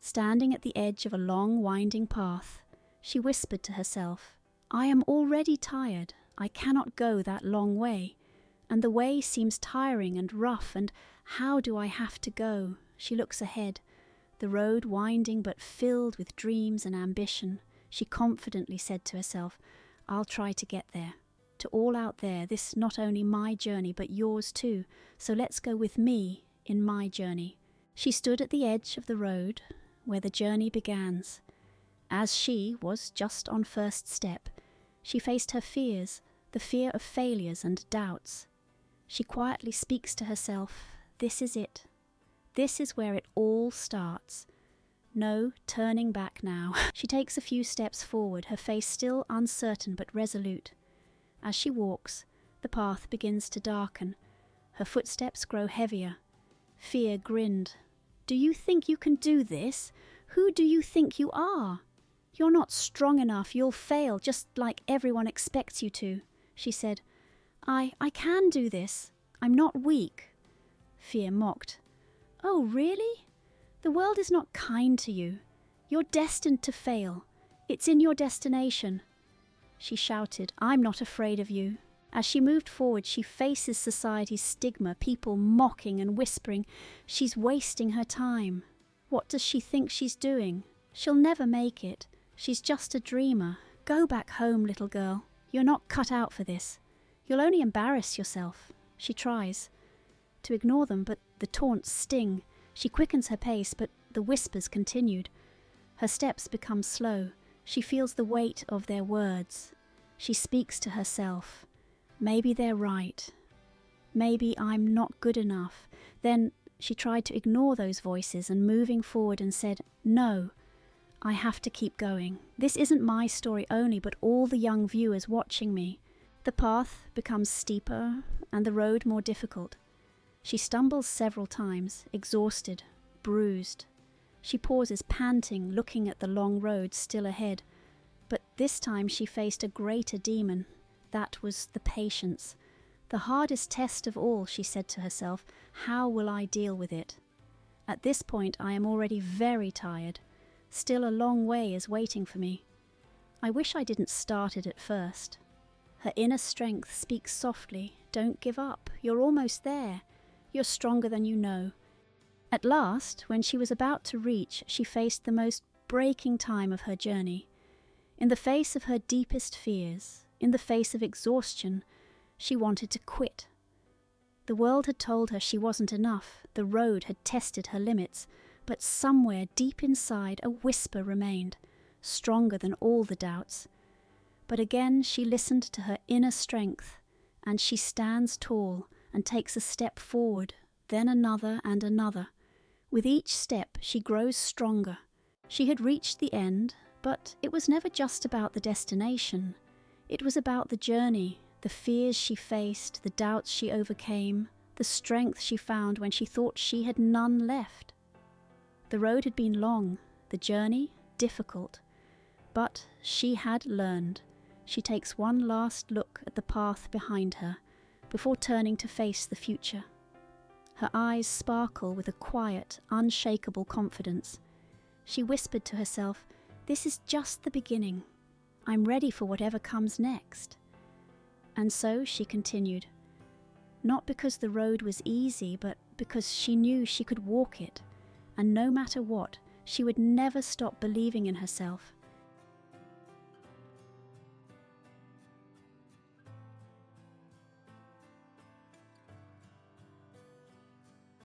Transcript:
Standing at the edge of a long, winding path, she whispered to herself, "I am already tired. I cannot go that long way. And the way seems tiring and rough, and how do I have to go?" She looks ahead, the road winding but filled with dreams and ambition. She confidently said to herself, "I'll try to get there. To all out there, this not only my journey but yours too, so let's go with me in my journey." She stood at the edge of the road where the journey begins. As she was just on first step, she faced her fears, the fear of failures and doubts. She quietly speaks to herself, "This is it. This is where it all starts. No turning back now." She takes a few steps forward, her face still uncertain but resolute. As she walks, the path begins to darken. Her footsteps grow heavier. Fear grinned. "Do you think you can do this? Who do you think you are? You're not strong enough. You'll fail, just like everyone expects you to," she said. I can do this. I'm not weak." Fear mocked. "Oh, really? The world is not kind to you. You're destined to fail. It's in your destination." She shouted, "I'm not afraid of you." As she moved forward, she faces society's stigma, people mocking and whispering, "She's wasting her time. What does she think she's doing? She'll never make it. She's just a dreamer. Go back home, little girl. You're not cut out for this. You'll only embarrass yourself." She tries to ignore them, but the taunts sting. She quickens her pace, but the whispers continued. Her steps become slow. She feels the weight of their words. She speaks to herself. "Maybe they're right. Maybe I'm not good enough." Then she tried to ignore those voices and moving forward and said, "No, I have to keep going. This isn't my story only, but all the young viewers watching me." The path becomes steeper and the road more difficult. She stumbles several times, exhausted, bruised. She pauses, panting, looking at the long road still ahead. But this time she faced a greater demon. That was the patience. "The hardest test of all," she said to herself. "How will I deal with it? At this point I am already very tired. Still a long way is waiting for me. I wish I didn't start it at first." Her inner strength speaks softly. "Don't give up. You're almost there. You're stronger than you know." At last, when she was about to reach, she faced the most breaking time of her journey. In the face of her deepest fears, in the face of exhaustion, she wanted to quit. The world had told her she wasn't enough. The road had tested her limits. But somewhere deep inside, a whisper remained, stronger than all the doubts. But again she listened to her inner strength, and she stands tall and takes a step forward, then another and another. With each step she grows stronger. She had reached the end, but it was never just about the destination. It was about the journey, the fears she faced, the doubts she overcame, the strength she found when she thought she had none left. The road had been long, the journey difficult, but she had learned. She takes one last look at the path behind her before turning to face the future. Her eyes sparkle with a quiet, unshakable confidence. She whispered to herself, "This is just the beginning. I'm ready for whatever comes next." And so she continued, not because the road was easy, but because she knew she could walk it, and no matter what, she would never stop believing in herself.